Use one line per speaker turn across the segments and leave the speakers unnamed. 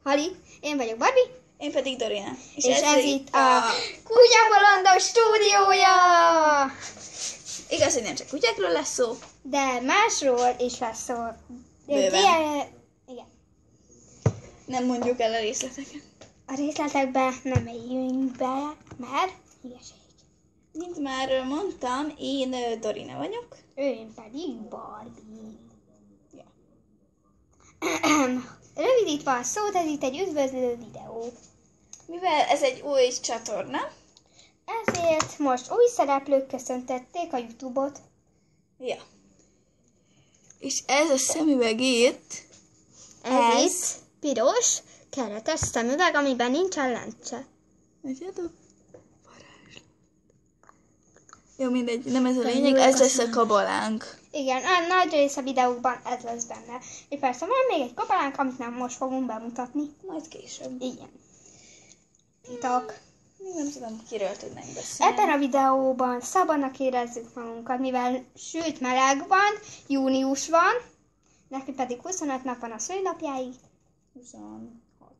Hali, én vagyok Barbie.
Én pedig Dorina.
És ez itt a Kutyabolondok stúdiója!
Igaz, hogy nem csak kutyákról lesz szó.
De másról is lesz szó.
Bőven.
Igen.
Nem mondjuk el a részleteket.
A részletekbe nem megyünk be, mert hülyeség.
Mint már mondtam, én Dorina vagyok.
Én pedig Barbie.
Ja.
Rövidítve a szót, ez itt egy üdvözlő videó.
Mivel ez egy új csatorna,
Ezért most új szereplők köszöntették a YouTube-ot.
ja. És ez a szemüveg itt,
Ez itt piros, keretes szemüveg, amiben nincsen lencse.
Látjátok? Varázslat. Jó, mindegy, nem ez a lényeg, ez lesz a kabalánk.
Igen, a nagy része videókban ez lesz benne. És persze van még egy kabalánk, amit nem most fogunk bemutatni.
Majd később.
Igen. Titok.
Nem tudom, kiről tudnánk beszélni.
Ebben a videóban szabadnak érezzük magunkat, mivel sült meleg van, június van, neki pedig 25 nap van a szülinapjáig.
26.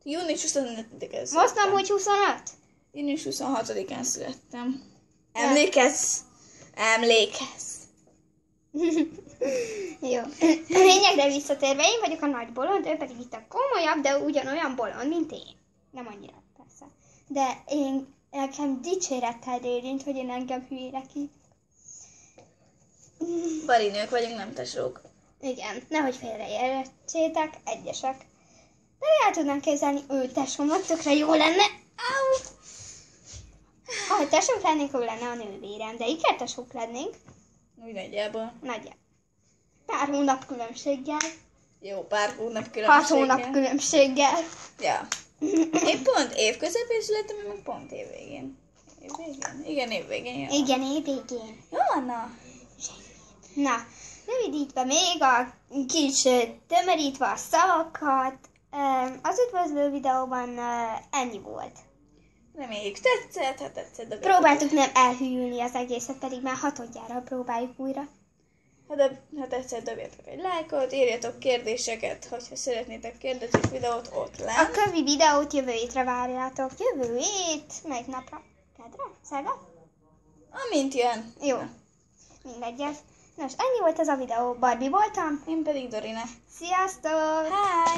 Június 25-én
Most nem, hogy 25?
Június 26-án születtem. Emlékezz! Emlékezz!
Jó. Lényegre visszatérve, én vagyok a nagy bolond, ő pedig itt a komolyabb, de ugyanolyan bolond, mint én. Nem annyira, persze. De nekem dicsérettel érint, hogy én engem hülyére ki.
Barinők vagyunk, nem tesók.
Igen, nehogy félreértsétek, egyesek. De el tudnám képzelni, ő tesómnak tökre jó lenne. Au! Ha tesók lennénk, ő lenne a nővérem, de ikertesók lennénk.
Úgy nagyjából.
Nagyjából. Pár hónap különbséggel.
Jó, pár hónap
6
különbséggel.
hónap különbséggel.
Ja. Én pont év közepén születtem, én meg pont év végén. Év végén? Igen, év végén. Jó.
Igen, évvégén.
Jó, Anna.
Na, rövidítve még a kis tömörítve a szavakat, az üdvözlő videóban ennyi volt.
Reméljük tetszett, ha tetszett. De
Próbáltuk nem elhűlni az egészet, pedig már hatodjára próbáljuk újra.
Ha tetszett, dobjatok egy lájkot, írjatok kérdéseket, hogyha szeretnétek kérdezős videót ott
A
lent.
kövi videót jövő hétre várjátok. Jövő hét, melyik napra? Kedre? Szerda?
Amint jön.
Jó. Mindegy. Nos, ennyi volt ez a videó. Barbie voltam.
Én pedig Dorina.
Sziasztok!
Hi!